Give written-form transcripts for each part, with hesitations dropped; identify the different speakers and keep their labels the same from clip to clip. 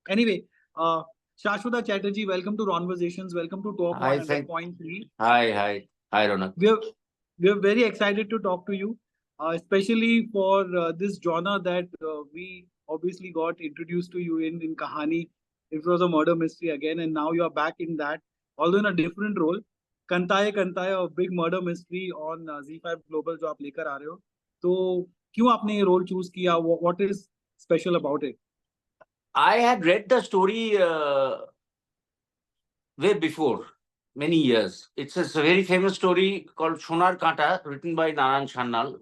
Speaker 1: Anyway, Saswata Chatterjee, welcome to Conversations. Welcome to Top
Speaker 2: Hi, thank.
Speaker 1: 100.3.
Speaker 2: Hi, Ronak.
Speaker 1: We are very excited to talk to you, especially for this genre that we obviously got introduced to you in Kahani. It was a murder mystery again, and now you are back in that, although in a different role. Kantaye, a big murder mystery on Z5 Global जो आप लेकर आ रहे हो, तो क्यों आपने ये role choose किया? What is special about it?
Speaker 2: I had read the story way before, many years. It's a very famous story called Sonar Kanta, written by Naran Channal.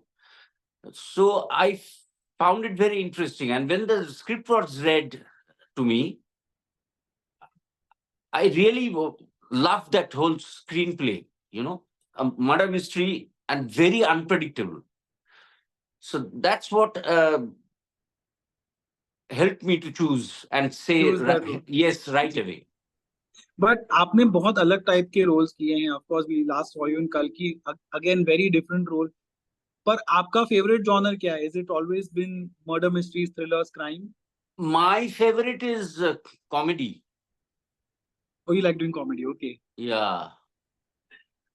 Speaker 2: So I found it very interesting. And when the script was read to me, I really loved that whole screenplay, a murder mystery and very unpredictable. So that's what helped me to choose and say
Speaker 1: Choose that role.
Speaker 2: yes right away.
Speaker 1: But आपने बहुत अलग type के roles किए हैं. Of course we last saw you in कल की, again very different role. पर आपका फेवरेट जॉनर क्या है? Is it always been murder mysteries, thrillers, crime?
Speaker 2: My favorite is comedy.
Speaker 1: Oh, you like doing comedy, okay.
Speaker 2: Yeah.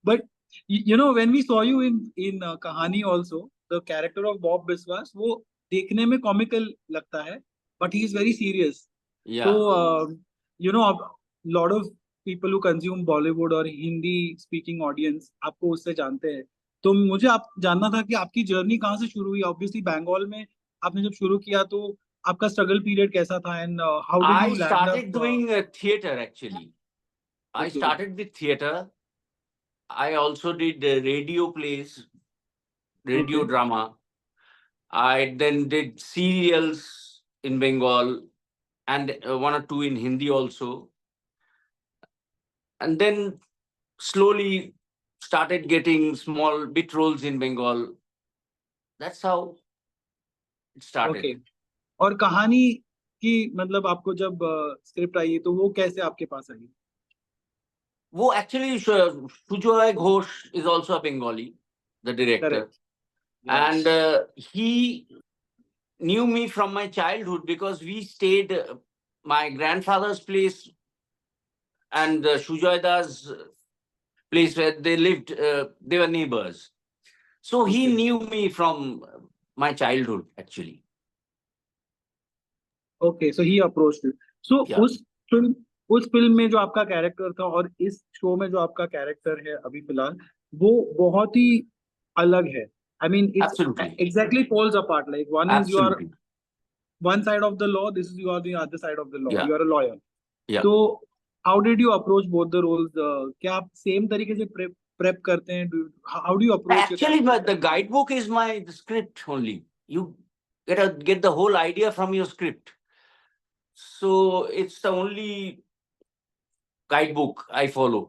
Speaker 1: But when we saw you in Kahani also, the character of Bob Biswas, वो देखने में comical लगता है, but he is very serious.
Speaker 2: Yeah.
Speaker 1: So a lot of people who consume Bollywood और Hindi speaking audience आपको उससे जानते हैं. तो मुझे आप जानना था कि आपकी जर्नी कहाँ से शुरू हुई. ऑब्वियसली बंगाल में आपने जब शुरू किया तो आपका स्ट्रगल पीरियड कैसा था, and how did
Speaker 2: I
Speaker 1: you land
Speaker 2: started
Speaker 1: up?
Speaker 2: doing theater actually. I
Speaker 1: Okay.
Speaker 2: started with theater. I also did radio plays, radio
Speaker 1: Okay.
Speaker 2: drama. I then did serials in Bengal and one or two in Hindi also. And then slowly started getting small bit roles in Bengal. That's how it started.
Speaker 1: Okay. और कहानी की मतलब आपको जब script I तो वो कैसे आपके पास आई?
Speaker 2: वो actually Sujoy Ghosh is also a Bengali, the director.
Speaker 1: Correct. Yeah.
Speaker 2: And he knew me from my childhood because we stayed my grandfather's place and Sujoyda's place where they lived. They were neighbors. So he
Speaker 1: Okay.
Speaker 2: knew me from my childhood actually.
Speaker 1: Okay, so he approached you. So
Speaker 2: Yeah.
Speaker 1: उस film में जो आपका character था और इस show में जो आपका कैरेक्टर है अभी फिलहाल, वो बहुत ही अलग है. I mean, it's
Speaker 2: Absolutely.
Speaker 1: exactly falls apart. Like one is you are
Speaker 2: Absolutely.
Speaker 1: one side of the law, this is you are the other side of the law.
Speaker 2: Yeah.
Speaker 1: You are a lawyer.
Speaker 2: Yeah.
Speaker 1: So how did you approach both the roles? क्या आप same तरीके से prep करते हैं? How do you approach your
Speaker 2: Actually,
Speaker 1: character?
Speaker 2: the guidebook is the script only. You get the whole idea from your script. So it's the only guidebook I follow.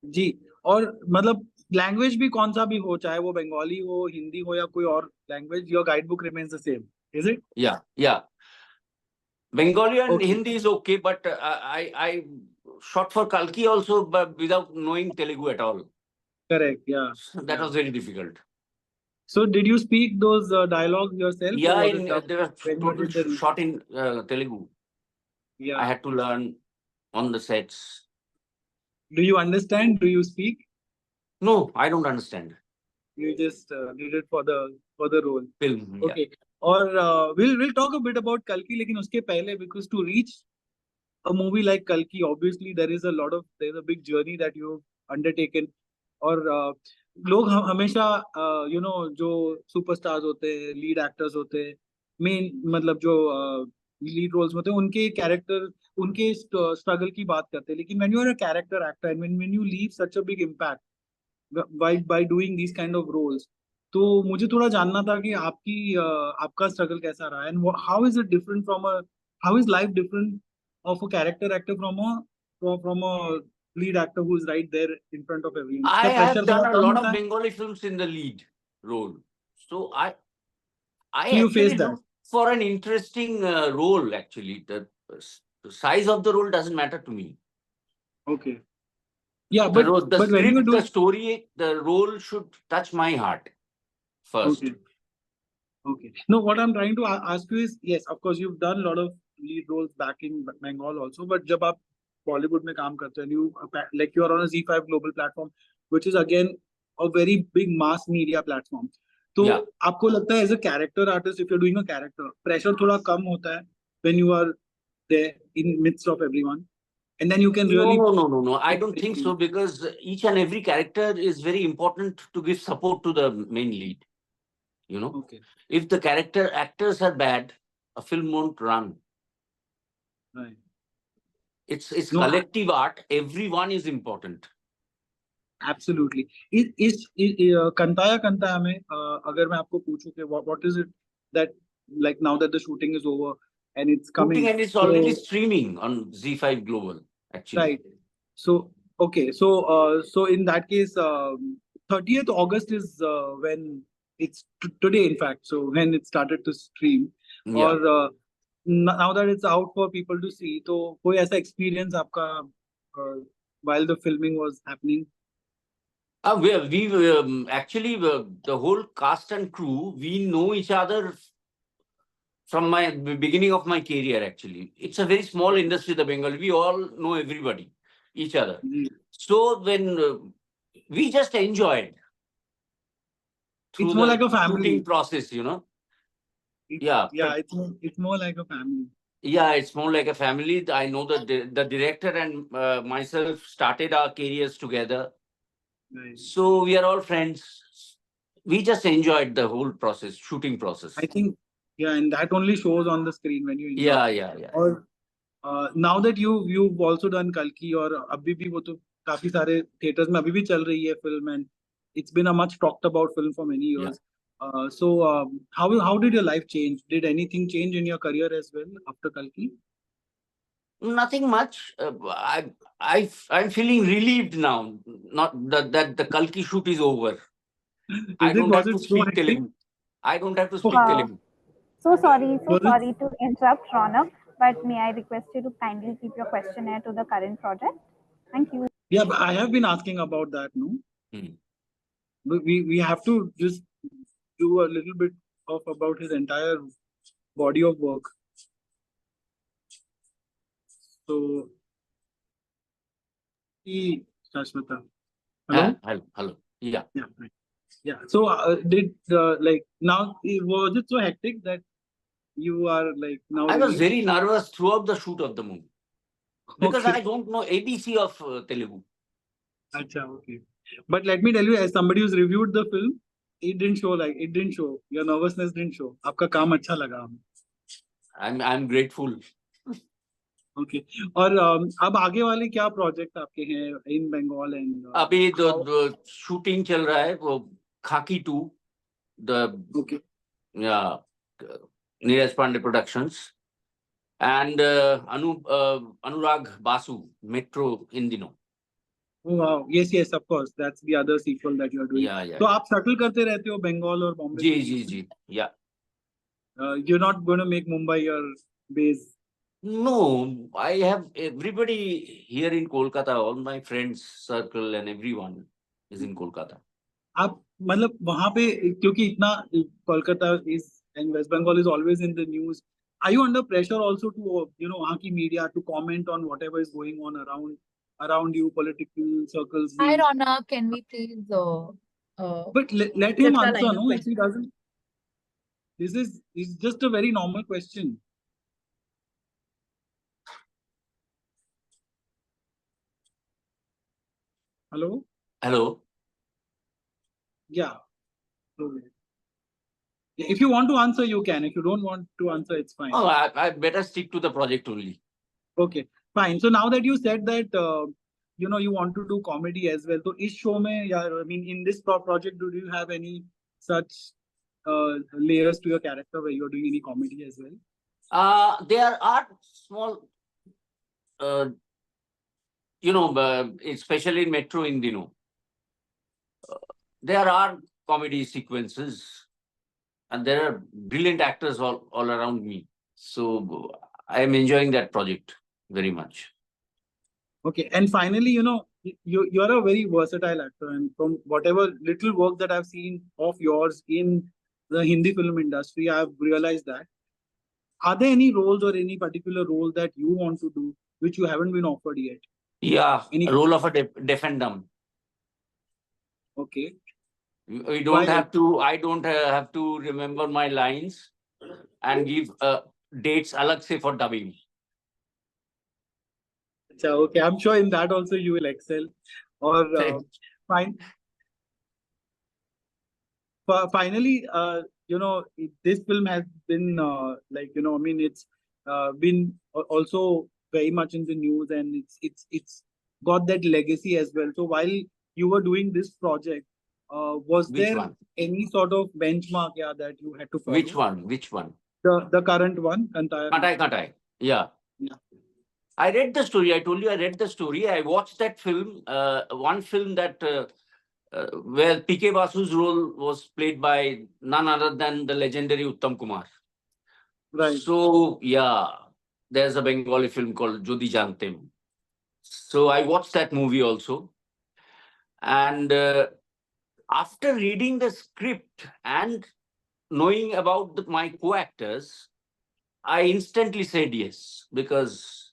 Speaker 1: जी. और मतलब language भी कौन सा भी हो, चाहे वो बंगाली हो, हिंदी हो या कोई और language, your guidebook remains the same, is it?
Speaker 2: Yeah. Bengali and
Speaker 1: Okay.
Speaker 2: Hindi is okay, but I shot for Kalki also, but without knowing Telugu at all.
Speaker 1: Correct. Yeah.
Speaker 2: So that was very difficult.
Speaker 1: So did you speak those dialogues yourself, or
Speaker 2: Yeah,
Speaker 1: was it dubbed
Speaker 2: there was
Speaker 1: when you
Speaker 2: total
Speaker 1: did the
Speaker 2: shot in Telugu. I
Speaker 1: Yeah.
Speaker 2: had to learn on the sets.
Speaker 1: Do you understand? Do you speak?
Speaker 2: No, I don't understand.
Speaker 1: You just did it for the role.
Speaker 2: Film. Yeah.
Speaker 1: Okay. और we'll talk a bit about Kalki, लेकिन उसके पहले, because to reach a movie like Kalki, obviously there's a big journey that you've undertaken. और लोग हमेशा जो superstars होते हैं, लीड एक्टर्स होते हैं, मेन मतलब जो लीड रोल्स होते हैं, उनके कैरेक्टर, उनके स्ट्रगल की बात करते हैं. लेकिन when you are a character actor and when you leave such a big impact by doing this kind of roles, तो मुझे थोड़ा जानना था कि आपका स्ट्रगल कैसा रहा, and how is it different from how is life different of a character actor from a lead actor who is right there in front of everyone.
Speaker 2: I
Speaker 1: क्या
Speaker 2: have
Speaker 1: pressure
Speaker 2: done
Speaker 1: थोड़ा
Speaker 2: a
Speaker 1: come
Speaker 2: lot of
Speaker 1: होता है?
Speaker 2: Bengali films in the lead role. So I
Speaker 1: So you
Speaker 2: actually
Speaker 1: face that.
Speaker 2: look for an interesting role actually. The size of the role doesn't matter to me.
Speaker 1: Okay. Yeah,
Speaker 2: The
Speaker 1: but when you
Speaker 2: script,
Speaker 1: do
Speaker 2: the story, the role should touch my heart first.
Speaker 1: Okay. Okay. No, what I'm trying to ask you is, yes, of course, you've done a lot of lead roles back in Bengal also, but जब आप Bollywood में काम करते हैं, you like you are on a Z5 global platform, which is again a very big mass media platform. तो
Speaker 2: Yeah.
Speaker 1: आपको लगता है as a character artist, if you're doing a character, pressure थोड़ा कम होता है when you are there in midst of everyone, and then you can
Speaker 2: No,
Speaker 1: really.
Speaker 2: no. I don't think so, because each and every character is very important to give support to the main lead. You know,
Speaker 1: Okay.
Speaker 2: if the character actors are bad, a film won't run.
Speaker 1: Right.
Speaker 2: It's
Speaker 1: No,
Speaker 2: collective art. Everyone is important.
Speaker 1: Absolutely इस कंताया कंताया में अगर मैं आपको पूछूं कि what is it that like now that the shooting is over and it's
Speaker 2: Shooting,
Speaker 1: coming
Speaker 2: and it's
Speaker 1: so
Speaker 2: already streaming on Z5 Global, actually.
Speaker 1: Right so okay so in that case 30th August is when it's today in fact so when it started to stream or
Speaker 2: Yeah.
Speaker 1: now that it's out for people to see तो कोई ऐसा experience आपका while the filming was happening.
Speaker 2: We actually, the whole cast and crew, we know each other from my beginning of my career. Actually, it's a very small industry, the Bengal. We all know everybody, each other. So when we just enjoyed through
Speaker 1: It's more
Speaker 2: the
Speaker 1: like a family.
Speaker 2: shooting process, Yeah,
Speaker 1: Yeah, it's more like a family.
Speaker 2: yeah, it's more like a family. I know the director and myself started our careers together.
Speaker 1: Right.
Speaker 2: So we are all friends. We just enjoyed the whole process, shooting process.
Speaker 1: I think, yeah, and that only shows on the screen when you enjoy.
Speaker 2: Yeah.
Speaker 1: Or now that you've also done Kalki और अभी भी वो तो काफी सारे theaters में अभी भी चल रही है film and it's been a much talked about film for many years. So how did your life change? Did anything change in your career as well after Kalki?
Speaker 2: Nothing much. I'm feeling relieved now. Not that the Kalki shoot is over. I don't
Speaker 1: Was
Speaker 2: have to
Speaker 1: it so
Speaker 2: speak
Speaker 1: hectic?
Speaker 2: Telugu. I don't have to speak Telugu.
Speaker 3: So sorry
Speaker 1: Was it?
Speaker 3: to interrupt, Ronak, but may I request you to kindly keep your questionnaire to the current project? Thank you.
Speaker 1: Yeah, but I have been asking about that, no?
Speaker 2: Hmm.
Speaker 1: We have to just do a little bit of about his entire body of work. So, Saswata. Hello?
Speaker 2: Hello. Yeah.
Speaker 1: Yeah. Right. Yeah. So, did like now was it so hectic that you are like now?
Speaker 2: I was
Speaker 1: relieved?
Speaker 2: very nervous throughout the shoot of the movie because
Speaker 1: Okay.
Speaker 2: I don't know ABC of Telugu.
Speaker 1: Acha, okay. But let me tell you, as somebody who's reviewed the film, it didn't show. Your nervousness didn't show. आपका काम अच्छा लगा हमें.
Speaker 2: I'm grateful.
Speaker 1: Okay और अब आगे वाले क्या प्रोजेक्ट आपके हैं इन बंगाल एंड
Speaker 2: अभी the shooting चल रहा है वो Khakee 2 the
Speaker 1: okay
Speaker 2: Neeraj Pandey Productions and Anurag Basu Metro in Dino.
Speaker 1: Wow yes yes of course that's the other sequel that you are doing तो आप शटल करते रहते हो बंगाल और बॉम्बे
Speaker 2: जी या
Speaker 1: you are not going to make Mumbai your base
Speaker 2: No, I have everybody here in Kolkata. All my friends circle and everyone is in Kolkata.
Speaker 1: आप मतलब वहां पे क्योंकि इतना Kolkata is and West Bengal is always in the news are you under pressure also to you know वहां की media to comment on whatever is going on around you political circles
Speaker 4: Hi, Ronak. Can we please
Speaker 1: but let him
Speaker 4: just a
Speaker 1: answer
Speaker 4: line of
Speaker 1: no if he
Speaker 4: questions?
Speaker 1: doesn't this is just a very normal question. Hello?
Speaker 2: Hello.
Speaker 1: Yeah. So, if you want to answer, you can. If you don't want to answer, it's fine.
Speaker 2: Oh, I better stick to the project only.
Speaker 1: Okay, fine. So now that you said that, you know, you want to do comedy as well. So, is show mein, yeah, I mean, in this project, do you have any such layers to your character where you're doing any comedy as well?
Speaker 2: There are small, especially in Metro in Dino, there are comedy sequences and there are brilliant actors all around me. So I am enjoying that project very much.
Speaker 1: Okay, and finally, you know, you're a very versatile actor, and from whatever little work that I've seen of yours in the Hindi film industry. I've realized that. Are there any roles or any particular role that you want to do which you haven't been offered yet?
Speaker 2: Yeah,
Speaker 1: Any?
Speaker 2: role of a defendant.
Speaker 1: Okay.
Speaker 2: We
Speaker 1: Why?
Speaker 2: don't have to. I don't have to remember my lines and give dates alag se for dubbing.
Speaker 1: So, okay, I'm sure in that also you will excel. Or fine. Finally, this film has been I mean, it's been also very much in the news, and it's got that legacy as well. So while you were doing this project, was
Speaker 2: Which
Speaker 1: there
Speaker 2: one?
Speaker 1: any sort of benchmark, yeah, that you had to follow?
Speaker 2: Which one? Which one?
Speaker 1: The current one, Kantaya.
Speaker 2: Katai. Yeah.
Speaker 1: Yeah.
Speaker 2: I read the story. I told you I read the story. I watched that film. One film that where PK Basu's role was played by none other than the legendary Uttam Kumar.
Speaker 1: Right.
Speaker 2: So yeah, there's a Bengali film called Jodi Jantem. So I watched that movie also, and after reading the script and knowing about my co-actors, I instantly said yes, because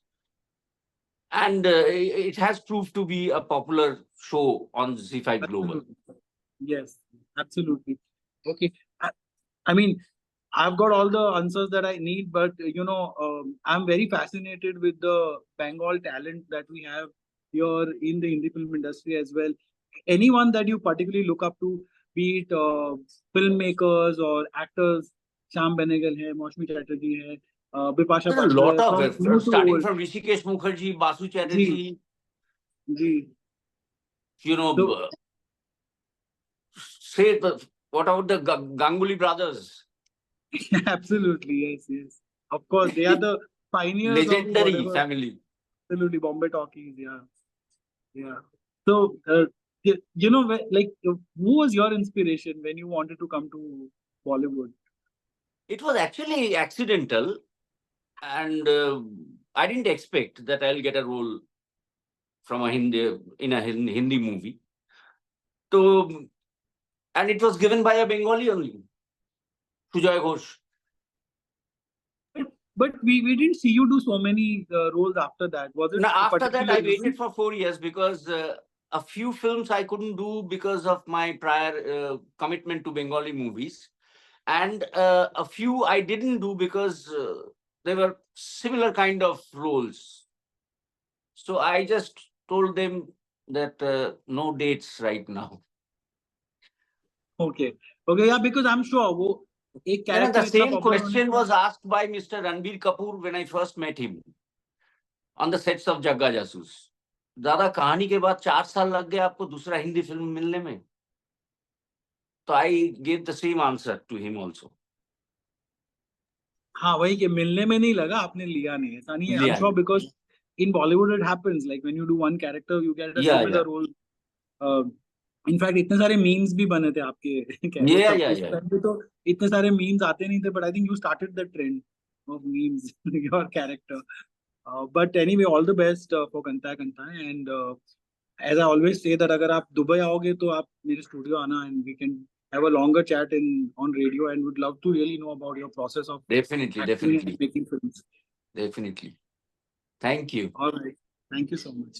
Speaker 2: and it has proved to be a popular show on Z5 Global.
Speaker 1: Absolutely. Yes, absolutely. Okay. I mean, I've got all the answers that I need, but I'm very fascinated with the Bengal talent that we have here in the Hindi film industry as well. Anyone that you particularly look up to, be it filmmakers or actors, Sham Benegal hai, Maushmi Chatterjee hai, Bipasha
Speaker 2: There's a
Speaker 1: Basu
Speaker 2: lot
Speaker 1: hai, from
Speaker 2: of
Speaker 1: new to
Speaker 2: starting
Speaker 1: old.
Speaker 2: from Rishikesh Mukherjee, Basu
Speaker 1: Ji,
Speaker 2: Chatterjee,
Speaker 1: ji.
Speaker 2: you know,
Speaker 1: So,
Speaker 2: say what about the Ganguly brothers?
Speaker 1: absolutely, yes, yes. Of course, they are the pioneers of
Speaker 2: Legendary
Speaker 1: whatever.
Speaker 2: family.
Speaker 1: Absolutely, Bombay Talkies, yeah, yeah. So, who was your inspiration when you wanted to come to Bollywood?
Speaker 2: It was actually accidental, and I didn't expect that I'll get a role from a Hindi movie. So, and it was given by a Bengali only, Sujoy Ghosh.
Speaker 1: But we didn't see you do so many roles after that. Was it
Speaker 2: Now,
Speaker 1: a
Speaker 2: after that,
Speaker 1: particular
Speaker 2: I
Speaker 1: reason?
Speaker 2: waited for 4 years because a few films I couldn't do because of my prior commitment to Bengali movies. And a few I didn't do because they were similar kind of roles. So I just told them that no dates right now.
Speaker 1: Okay, okay, yeah, because I'm sure वो एक
Speaker 2: You know,
Speaker 1: character
Speaker 2: the
Speaker 1: इतना
Speaker 2: same
Speaker 1: popular होने
Speaker 2: question
Speaker 1: के
Speaker 2: was
Speaker 1: बाद.
Speaker 2: asked by Mr. Ranbir Kapoor when I first met him on the sets of Jagga Jasus. दादा कहानी के बाद 4 साल लग गए आपको दूसरा हिंदी फिल्म मिलने में. So I gave the same answer to him also.
Speaker 1: हाँ वही कि मिलने में नहीं लगा आपने लिया नहीं ऐसा नहीं है. I'm
Speaker 2: Yeah,
Speaker 1: sure because in Bollywood it happens like when you do one character you get a
Speaker 2: yeah,
Speaker 1: similar role. In fact इतने सारे memes भी बने थे आपके
Speaker 2: yeah,
Speaker 1: तब
Speaker 2: yeah,
Speaker 1: उस
Speaker 2: yeah.
Speaker 1: टाइम पे तो इतने सारे memes आते नहीं थे but I think you started the trend of memes your character. But anyway all the best for Kanta and as I always say that अगर आप दुबई आओगे तो आप मेरे स्टूडियो आना and we can have a longer chat on radio and would love to really know about your process of
Speaker 2: Definitely,
Speaker 1: acting and
Speaker 2: definitely,
Speaker 1: making films.
Speaker 2: definitely. Thank you.
Speaker 1: All right. Thank you so much.